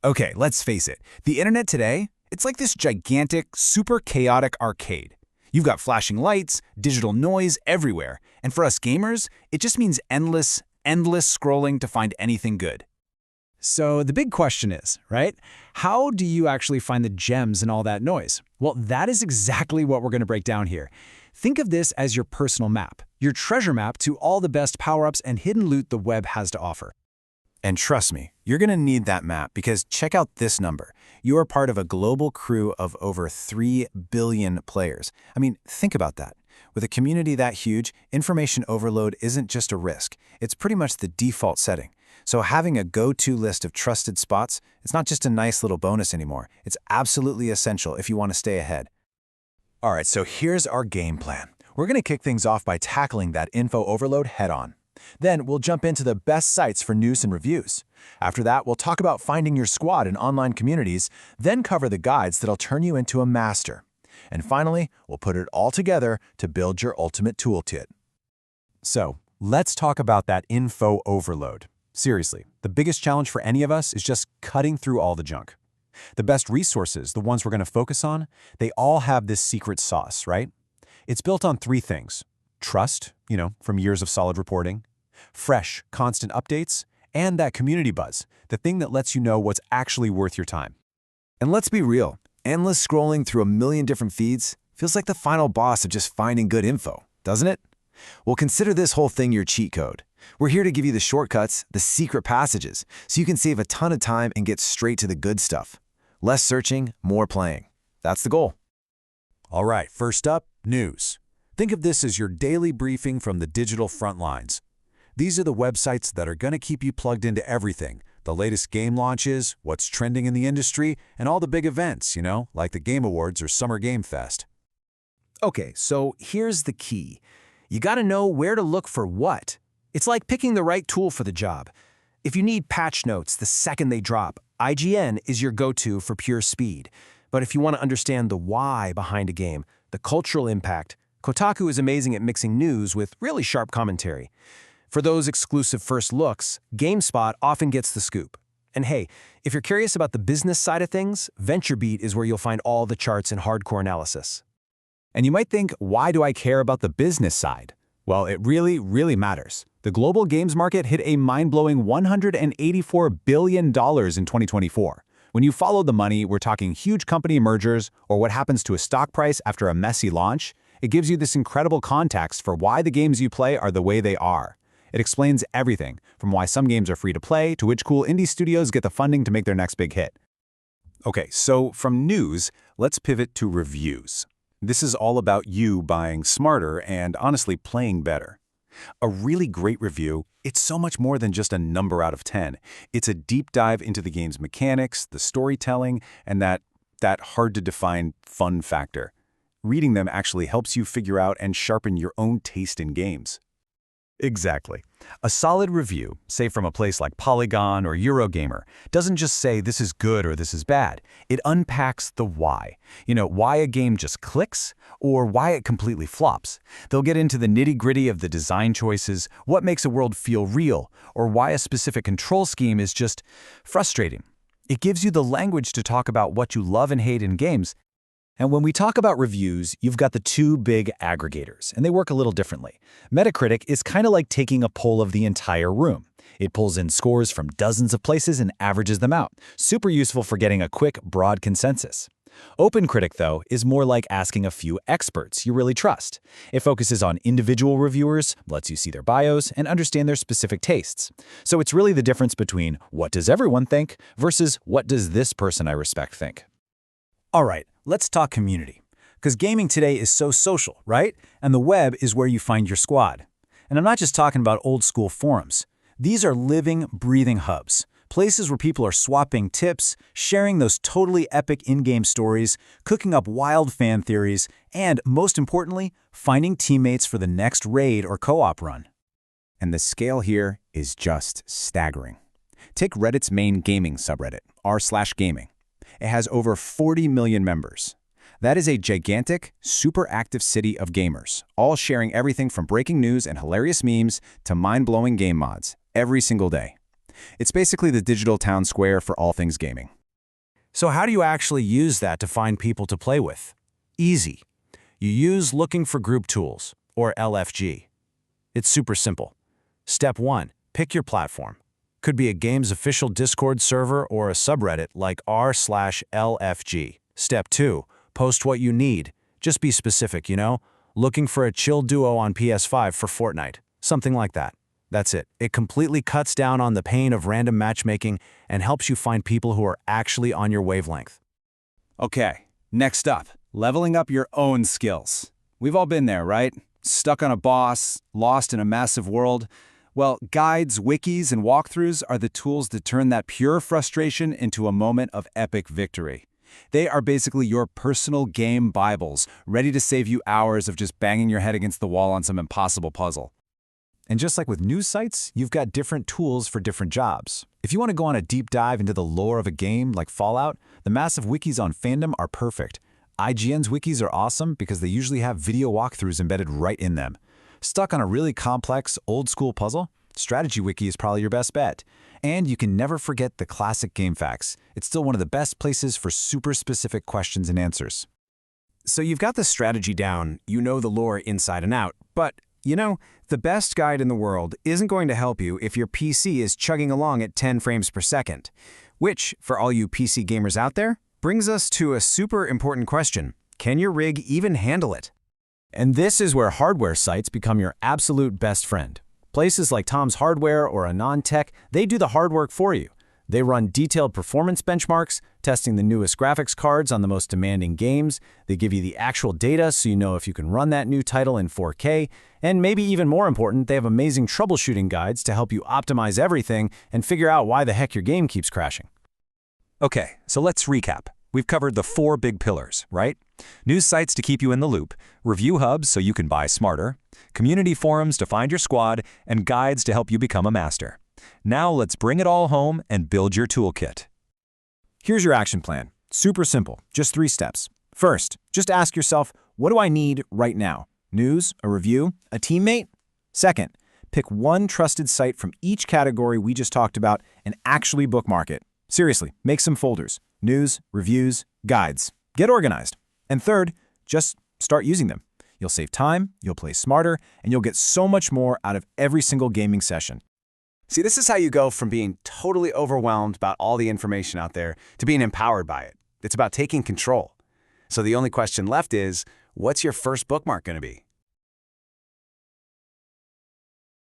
Okay, let's face it. The internet today, it's like this gigantic, super chaotic arcade. You've got flashing lights, digital noise everywhere, and for us gamers, it just means endless scrolling to find anything good. So the big question is, right? How do you actually find the gems in all that noise? Well, that is exactly what we're going to break down here. Think of this as your personal map, your treasure map to all the best power-ups and hidden loot the web has to offer. And trust me, you're going to need that map because check out this number. You are part of a global crew of over 3 billion players. I mean, think about that. With a community that huge, information overload isn't just a risk. It's pretty much the default setting. So having a go-to list of trusted spots, it's not just a nice little bonus anymore. It's absolutely essential if you want to stay ahead. All right, so here's our game plan. We're going to kick things off by tackling that info overload head-on. Then we'll jump into the best sites for news and reviews. After that, we'll talk about finding your squad in online communities, then cover the guides that'll turn you into a master. And finally, we'll put it all together to build your ultimate toolkit. So, let's talk about that info overload. Seriously, the biggest challenge for any of us is just cutting through all the junk. The best resources, the ones we're going to focus on, they all have this secret sauce, right? It's built on 3 things. Trust, from years of solid reporting, fresh, constant updates, and that community buzz, the thing that lets you know what's actually worth your time. And let's be real, endless scrolling through a million different feeds feels like the final boss of just finding good info, doesn't it? Well, consider this whole thing your cheat code. We're here to give you the shortcuts, the secret passages, so you can save a ton of time and get straight to the good stuff. Less searching, more playing. That's the goal. All right, first up, news. Think of this as your daily briefing from the digital front lines. These are the websites that are going to keep you plugged into everything. The latest game launches, what's trending in the industry, and all the big events, like the Game Awards or Summer Game Fest. Okay, so here's the key. You got to know where to look for what. It's like picking the right tool for the job. If you need patch notes the second they drop, IGN is your go-to for pure speed. But if you want to understand the why behind a game, the cultural impact, Kotaku is amazing at mixing news with really sharp commentary. For those exclusive first looks, GameSpot often gets the scoop. And hey, if you're curious about the business side of things, VentureBeat is where you'll find all the charts and hardcore analysis. And you might think, why do I care about the business side? Well, it really matters. The global games market hit a mind-blowing $184 billion in 2024. When you follow the money, we're talking huge company mergers or what happens to a stock price after a messy launch. It gives you this incredible context for why the games you play are the way they are. It explains everything, from why some games are free to play to which cool indie studios get the funding to make their next big hit. Okay, so from news, let's pivot to reviews. This is all about you buying smarter and honestly playing better. A really great review, it's so much more than just a number out of 10. It's a deep dive into the game's mechanics, the storytelling, and that hard-to-define fun factor. Reading them actually helps you figure out and sharpen your own taste in games. Exactly. A solid review, say from a place like Polygon or Eurogamer, doesn't just say this is good or this is bad. It unpacks the why. Why a game just clicks or why it completely flops. They'll get into the nitty-gritty of the design choices, what makes a world feel real, or why a specific control scheme is just frustrating. It gives you the language to talk about what you love and hate in games. And when we talk about reviews, you've got the 2 big aggregators, and they work a little differently. Metacritic is kind of like taking a poll of the entire room. It pulls in scores from dozens of places and averages them out. Super useful for getting a quick, broad consensus. OpenCritic, though, is more like asking a few experts you really trust. It focuses on individual reviewers, lets you see their bios, and understand their specific tastes. So it's really the difference between what does everyone think versus what does this person I respect think. All right, let's talk community. Because gaming today is so social, right? And the web is where you find your squad. And I'm not just talking about old-school forums. These are living, breathing hubs. Places where people are swapping tips, sharing those totally epic in-game stories, cooking up wild fan theories, and, most importantly, finding teammates for the next raid or co-op run. And the scale here is just staggering. Take Reddit's main gaming subreddit, r/gaming. It has over 40 million members. That is a gigantic, super active city of gamers, all sharing everything from breaking news and hilarious memes to mind-blowing game mods every single day. It's basically the digital town square for all things gaming. So how do you actually use that to find people to play with? Easy. You use Looking for Group Tools, or LFG. It's super simple. Step 1, pick your platform. Could be a game's official Discord server or a subreddit like r/LFG. Step 2, post what you need. Just be specific, Looking for a chill duo on PS5 for Fortnite. Something like that. That's it. It completely cuts down on the pain of random matchmaking and helps you find people who are actually on your wavelength. Okay, next up, leveling up your own skills. We've all been there, right? Stuck on a boss, lost in a massive world. Well, guides, wikis, and walkthroughs are the tools that turn that pure frustration into a moment of epic victory. They are basically your personal game Bibles, ready to save you hours of just banging your head against the wall on some impossible puzzle. And just like with news sites, you've got different tools for different jobs. If you want to go on a deep dive into the lore of a game like Fallout, the massive wikis on fandom are perfect. IGN's wikis are awesome because they usually have video walkthroughs embedded right in them. Stuck on a really complex, old-school puzzle? Strategy Wiki is probably your best bet. And you can never forget the classic game facts. It's still one of the best places for super specific questions and answers. So you've got the strategy down, you know the lore inside and out, but, the best guide in the world isn't going to help you if your PC is chugging along at 10 frames per second. Which, for all you PC gamers out there, brings us to a super important question. Can your rig even handle it? And this is where hardware sites become your absolute best friend. Places like Tom's Hardware or AnonTech, they do the hard work for you. They run detailed performance benchmarks, testing the newest graphics cards on the most demanding games. They give you the actual data so you know if you can run that new title in 4K. And maybe even more important, they have amazing troubleshooting guides to help you optimize everything and figure out why the heck your game keeps crashing. Okay, so let's recap. We've covered the 4 big pillars, right? News sites to keep you in the loop, review hubs so you can buy smarter, community forums to find your squad, and guides to help you become a master. Now let's bring it all home and build your toolkit. Here's your action plan. Super simple, just 3 steps. First, just ask yourself, what do I need right now? News, a review, a teammate? Second, pick one trusted site from each category we just talked about and actually bookmark it. Seriously, make some folders. News, reviews, guides. Get organized. And third, just start using them. You'll save time, you'll play smarter, and you'll get so much more out of every single gaming session. See, this is how you go from being totally overwhelmed about all the information out there to being empowered by it. It's about taking control. So the only question left is, what's your first bookmark going to be?